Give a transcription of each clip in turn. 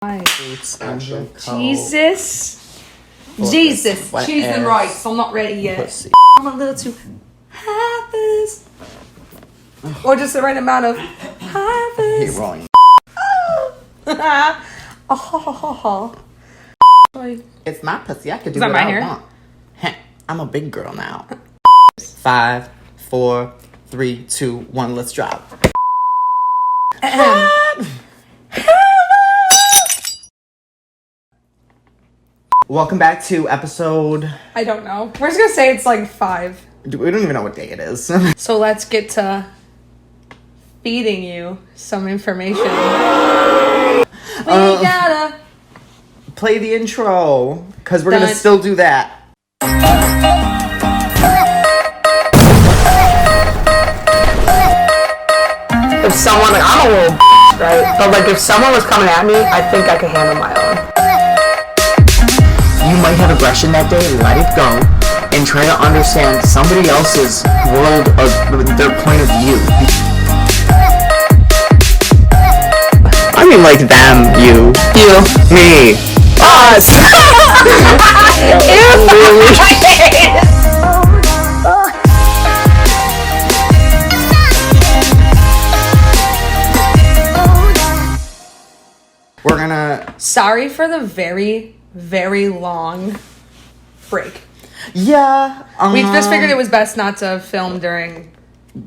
Boots and your coat. Jesus. Cheese and rice. I'm not ready yet. Pussy. I'm a little too Hafiz. Or just the right amount of Hafiz. You're wrong. It's my pussy. I could do what I want. I'm a big girl now. 5, 4, 3, 2, 1. Let's drop. Welcome back to episode... I don't know. We're just gonna say it's like 5. We don't even know what day it is. So let's get to feeding you some information. We gotta... Play the intro, because we're gonna still do that. If someone, like, I'm a little right? But, like, if someone was coming at me, I think I could handle my own. You might have aggression that day, let it go, and try to understand somebody else's world of their point of view. I mean, like them, you, me, us. We're gonna... Sorry for the very, very long break. Yeah. We just figured it was best not to film during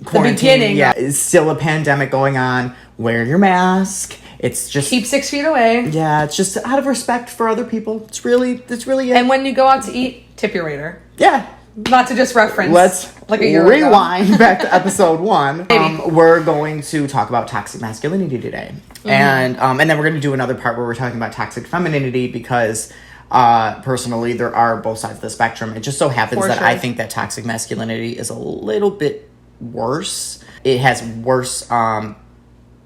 Quarantine, the beginning. Yeah, it's still a pandemic going on. Wear your mask. It's just... Keep 6 feet away. Yeah, it's just out of respect for other people. It's really it. And when you go out to eat, tip your waiter. Yeah. Not to just reference. Let's like a year rewind back to episode 1. We're going to talk about toxic masculinity today. Mm-hmm. And then we're going to do another part where we're talking about toxic femininity because... personally, there are both sides of the spectrum. It just so happens that I think that toxic masculinity is a little bit worse. It has worse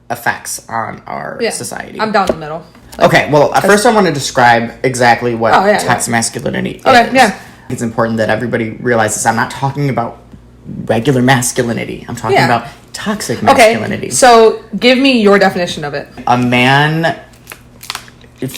effects on our society. I'm down the middle. Okay, well, first I want to describe exactly what toxic masculinity is. Yeah. It's important that everybody realizes I'm not talking about regular masculinity. I'm talking about toxic masculinity. Okay, so give me your definition of it. A man...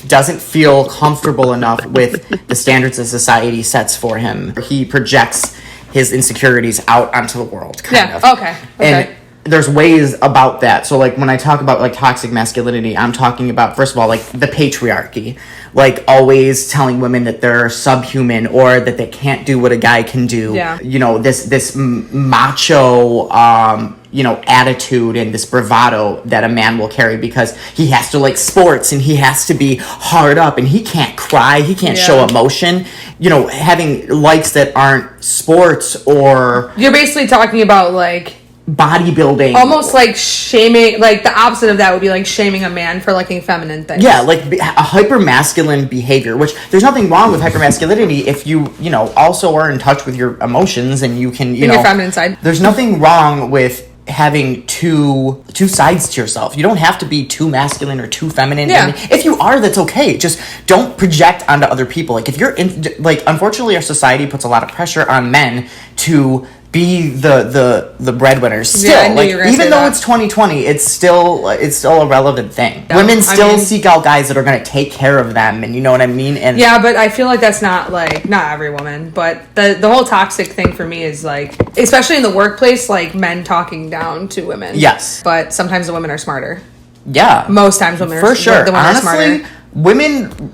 doesn't feel comfortable enough with the standards that society sets for him. He projects his insecurities out onto the world, kind of. Okay. And there's ways about that. So, like, when I talk about, like, toxic masculinity, I'm talking about, first of all, like, the patriarchy. Like, always telling women that they're subhuman or that they can't do what a guy can do. Yeah. You know, this macho... attitude and this bravado that a man will carry because he has to like sports and he has to be hard up and he can't cry, he can't show emotion. You know, having likes that aren't sports or... You're basically talking about like... bodybuilding. Almost like shaming, like the opposite of that would be like shaming a man for liking feminine things. Yeah, like a hyper-masculine behavior, which there's nothing wrong with hyper-masculinity if you also are in touch with your emotions and you can, your feminine side. There's nothing wrong with having two sides to yourself. You don't have to be too masculine or too feminine. Yeah. If you are, that's okay. Just don't project onto other people. Like if you're unfortunately our society puts a lot of pressure on men to be the breadwinners still. Yeah, I knew you were gonna even say though that. it's 2020, it's still a relevant thing. Yeah, women still seek out guys that are going to take care of them, and you know what I mean. And yeah, but I feel like that's not every woman, but the whole toxic thing for me is like, especially in the workplace, like men talking down to women. Yes, but sometimes the women are smarter. Yeah, most times women for sure. The women Honestly, are smarter. Women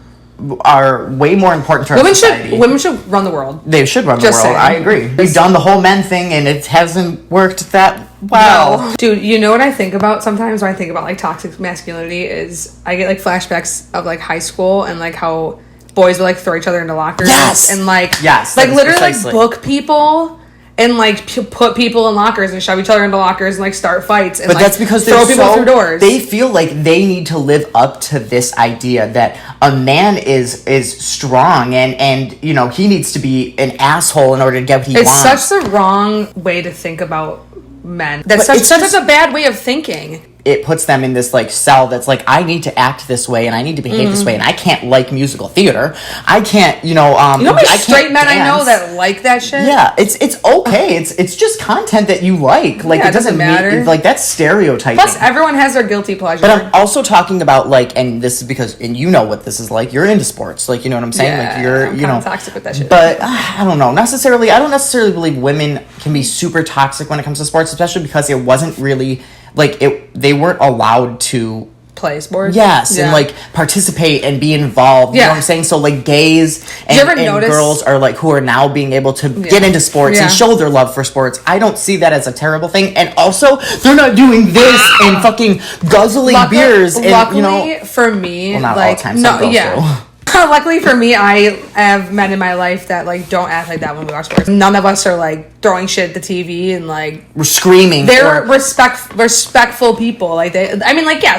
are way more important to our society. Women should run the world. They should run the world. Saying. I agree. We've done the whole men thing and it hasn't worked that well. No. Dude, you know what I think about sometimes when I think about like toxic masculinity is I get like flashbacks of like high school and like how boys would like throw each other into lockers. Yes. And like literally precisely. like book people and like put people in lockers and shove each other into lockers and like start fights and but that's because throw people through doors. They feel like they need to live up to this idea that a man is strong and he needs to be an asshole in order to get what he wants. It's such the wrong way to think about men. That's such a bad way of thinking. it puts them in this like cell that's like, I need to act this way and I need to behave this way, and I can't like musical theater. I can't, you know how many I straight men dance. I know that like that shit? Yeah, it's okay. It's just content that you like. Like, Yeah, it doesn't matter. like, that's stereotyping. Plus, everyone has their guilty pleasure. But I'm also talking about, like, and this is because, and you know what this is like, you're into sports, like, you know what I'm saying? Yeah, like, you're, I'm you know, toxic with that shit. But I don't know, I don't necessarily believe women can be super toxic when it comes to sports, especially because it wasn't really, like, they weren't allowed to play sports. Yes, and like participate and be involved. You know what I'm saying? So like gays and girls are like who are now being able to get into sports and show their love for sports. I don't see that as a terrible thing. And also, they're not doing this and fucking guzzling beers. And luckily for me, well, not like all the time. Some girls do. Luckily for me, I have men in my life that like don't act like that when we watch sports. None of us are like throwing shit at the TV and like we're screaming. They're respectful people. Like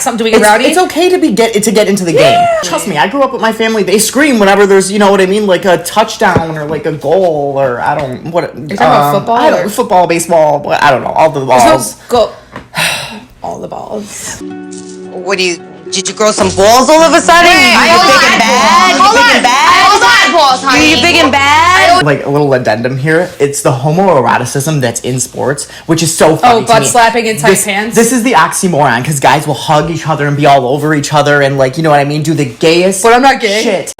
something doing rowdy. It's okay to get into the game. Trust me, I grew up with my family. They scream whenever there's, you know what I mean, like a touchdown or like a goal or I don't what. Are you talking about football? I don't football, baseball. I don't know, all the balls. All the balls. What do you? Did you grow some balls all of a sudden? Are you big and bad? Are you big and bad? Like a little addendum here, it's the homoeroticism that's in sports, which is so funny. Oh, butt slapping in tight pants. This is the oxymoron because guys will hug each other and be all over each other and like, you know what I mean, do the gayest. But I'm not gay. Shit.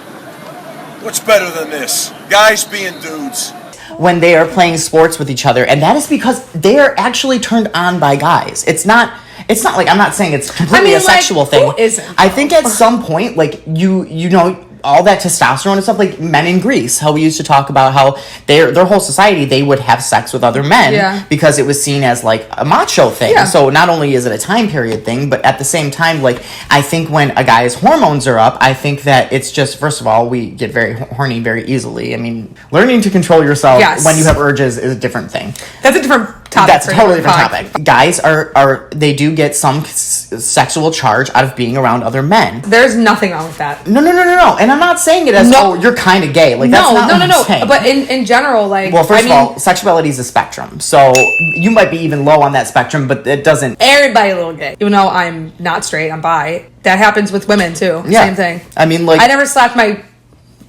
What's better than this? Guys being dudes. When they are playing sports with each other, and that is because they are actually turned on by guys. It's not like, I'm not saying it's completely a sexual thing. Who isn't? I think at some point, like, you know, all that testosterone and stuff, like men in Greece, how we used to talk about how their whole society, they would have sex with other men because it was seen as like a macho thing. Yeah. So not only is it a time period thing, but at the same time, like, I think when a guy's hormones are up, I think that it's just, first of all, we get very horny very easily. I mean, learning to control yourself when you have urges is a different thing. That's a different topic. That's a totally different topic. Guys they do get some sexual charge out of being around other men. There's nothing wrong with that. No. And I'm not saying it as, you're kind of gay. Like, that's not what I'm saying. But in general, like... Well, first of all, sexuality is a spectrum. So you might be even low on that spectrum, but it doesn't... Everybody a little gay. Even though I'm not straight, I'm bi. That happens with women, too. Yeah. Same thing. I mean, like... I never slapped my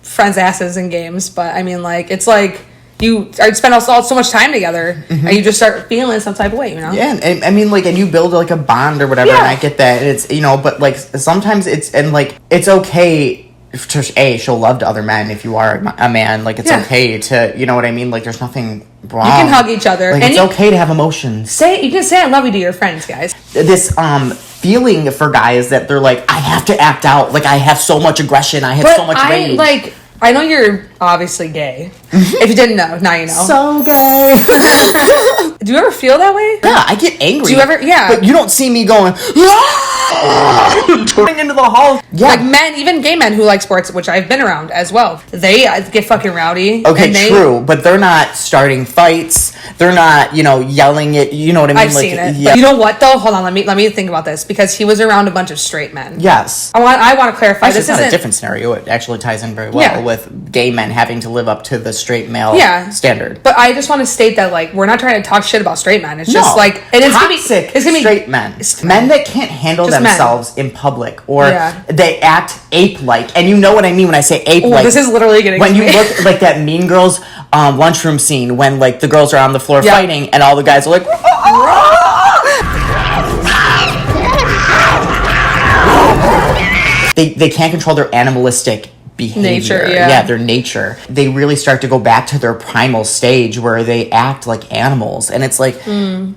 friends' asses in games, but I mean, like, it's like... I spend so much time together, and you just start feeling some type of way, you know? Yeah, and I mean, like, and you build, like, a bond or whatever, and I get that, and it's, you know, but, like, sometimes it's okay to, show love to other men if you are a man, like, it's okay to, you know what I mean? Like, there's nothing wrong. You can hug each other. Like, it's okay to have emotions. You can say I love you to your friends, guys. This, feeling for guys that they're like, I have to act out, like, I have so much aggression, I have so much rage. I know you're obviously gay. If you didn't know, now you know. So gay. Do you ever feel that way? Yeah, I get angry. Do you ever? Yeah. But you don't see me going, turning into the hall. Yeah. Like men, even gay men who like sports, which I've been around as well, they get fucking rowdy. Okay, true. But they're not starting fights. They're not, yelling at, you know what I mean? I've seen it. Yeah. But you know what though? Hold on, let me think about this, because he was around a bunch of straight men. Yes. I want to clarify. This isn't a different scenario. It actually ties in very well with gay men having to live up to the straight male standard. But I just want to state that, like, we're not trying to talk shit about straight men. It's just like it's toxic. It's gonna be straight men that can't handle themselves in public, or they act ape-like. And you know what I mean when I say ape-like. This is literally getting when you look like that Mean Girls lunchroom scene when like the girls are on the floor fighting and all the guys are like. They can't control their animalistic behavior. Their nature. They really start to go back to their primal stage where they act like animals, and it's like Diane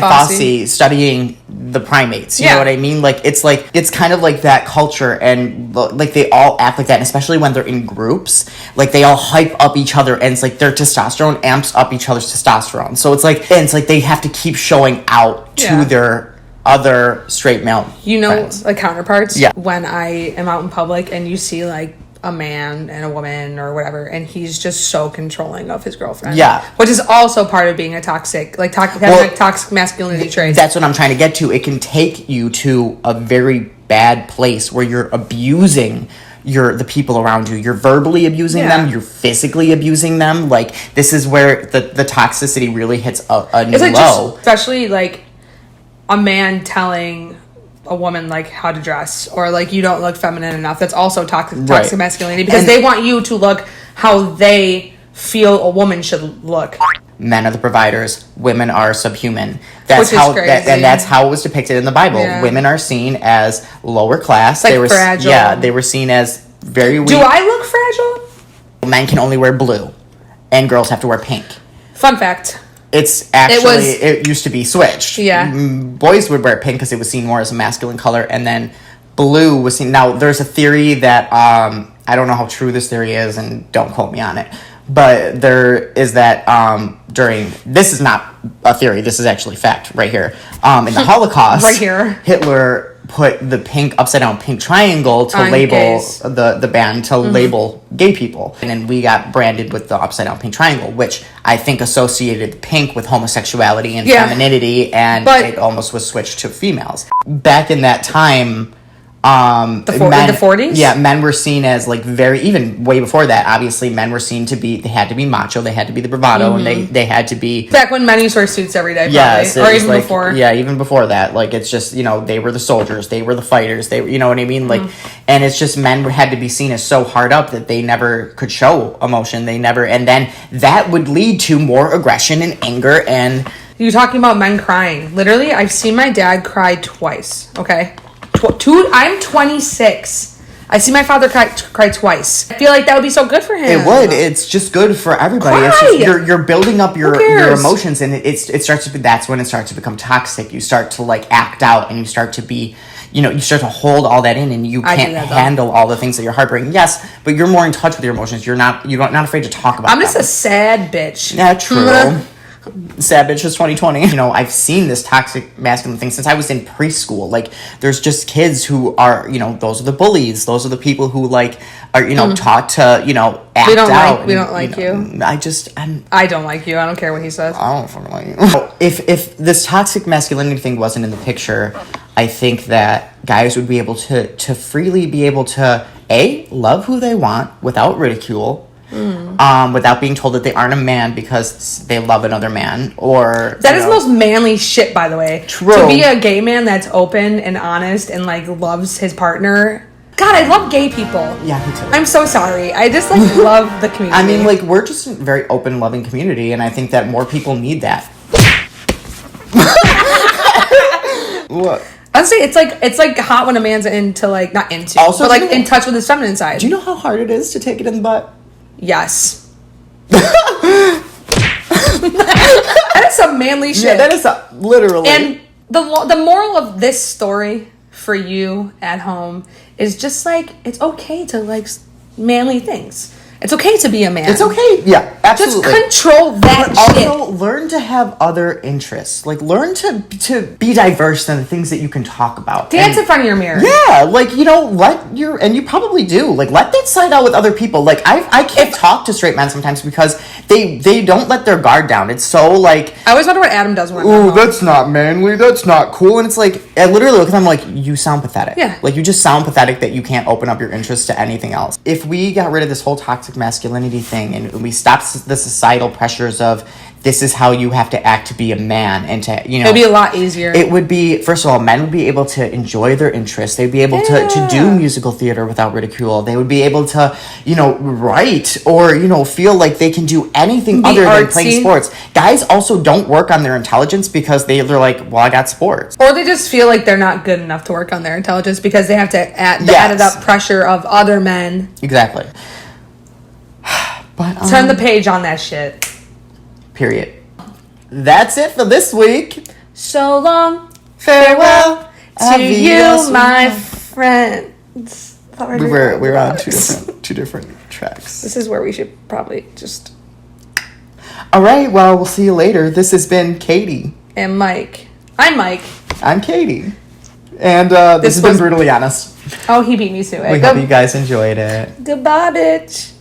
Fossey studying the primates. You know what I mean? Like it's kind of like that culture, and like they all act like that, and especially when they're in groups. Like they all hype up each other, and it's like their testosterone amps up each other's testosterone. So it's like they have to keep showing out to their other straight male friends. Like counterparts. When I am out in public and you see like a man and a woman or whatever, and he's just so controlling of his girlfriend. Which is also part of being a toxic masculinity trait. That's what I'm trying to get to. It can take you to a very bad place where you're abusing the people around you. You're verbally abusing them. You're physically abusing them. Like, this is where the toxicity really hits a new low. Especially like a man telling a woman like how to dress, or like you don't look feminine enough. That's also toxic masculinity, because they want you to look how they feel a woman should look. Men are the providers. Women are subhuman. That's how, and that's how it was depicted in the Bible. Yeah. Women are seen as lower class. Like they were fragile. Yeah, they were seen as very weak. Do I look fragile? Men can only wear blue, and girls have to wear pink. Fun fact. It's actually, it used to be switched. Yeah. Boys would wear pink because it was seen more as a masculine color, and then blue was seen. Now, there's a theory that, I don't know how true this theory is, and don't quote me on it, but there is that this is not a theory, this is actually fact right here. In the Holocaust, right here, Hitler put the upside down pink triangle to label the band, to label gay people. And then we got branded with the upside down pink triangle, which I think associated pink with homosexuality and femininity, and it almost was switched to females. Back in that time, the 40s? Yeah, men were seen as like even way before that, obviously men were seen to be, they had to be macho, they had to be the bravado, and they had to be... Back when men used to wear suits every day, probably. Yes, or even before. Yeah, even before that. Like, it's just, they were the soldiers, they were the fighters, you know what I mean? Like, and it's just men had to be seen as so hard up that they never could show emotion, and then that would lead to more aggression and anger and... You're talking about men crying. Literally, I've seen my dad cry twice, okay? I'm 26. I see my father cry twice. I feel like that would be so good for him. It would. It's just good for everybody. It's just, you're building up your emotions, and it starts to be, that's when it starts to become toxic. You start to like act out, and you start to be, you start to hold all that in, and you can't handle all the things that you're heartbreaking. Yes, but you're more in touch with your emotions. You're not afraid to talk about them. I'm just a sad bitch. Yeah, true. Sad bitch is 2020. I've seen this toxic masculine thing since I was in preschool. Like, there's just kids who are, those are the bullies. Those are the people who like are, taught to, act out. We don't like you. I don't like you. I don't care what he says. I don't fucking like you. If this toxic masculinity thing wasn't in the picture, I think that guys would be able to freely be able to love who they want without ridicule. Without being told that they aren't a man because they love another man, or that is the most manly shit, by the way. True. To be a gay man that's open and honest and like loves his partner. God, I love gay people. Yeah, me too. I'm so sorry. I just like love the community. I mean, like, we're just a very open, loving community, and I think that more people need that. What? Honestly, it's like hot when a man's into like not into, also, but like in touch with his feminine side. Do you know how hard it is to take it in the butt? Yes. That is some manly shit. Yeah, that is literally. And the moral of this story for you at home is just like, it's okay to like manly things. It's okay to be a man. It's okay. Yeah, absolutely. Just control that shit. Also, learn to have other interests. Like, learn to be diverse in the things that you can talk about. Dance in front of your mirror. Yeah, like, and you probably do. Like, let that side out with other people. Like, I can't talk to straight men sometimes because they don't let their guard down. It's so, like... I always wonder what Adam does when I'm ooh, that's not manly. That's not cool. And it's like, I literally look at them like, you sound pathetic. Yeah. Like, you just sound pathetic that you can't open up your interest to anything else. If we got rid of this whole toxic masculinity thing and we stopped the societal pressures of this is how you have to act to be a man, and to it'd be a lot easier. It would be, first of all, men would be able to enjoy their interests. They'd be able to do musical theater without ridicule. They would be able to write or feel like they can do anything other than playing sports. Guys also don't work on their intelligence because they're like, well, I got sports, or they just feel like they're not good enough to work on their intelligence because they have to add the added up pressure of other men. Exactly. But turn the page on that shit. Period. That's it for this week. So long. Farewell to you, my friends. We were on two different tracks. This is where we should probably just... All right, well, we'll see you later. This has been Katie. And Mike. I'm Mike. I'm Katie. And this has been Brutally Honest. Oh, he beat me to it. We hope you guys enjoyed it. Goodbye, bitch.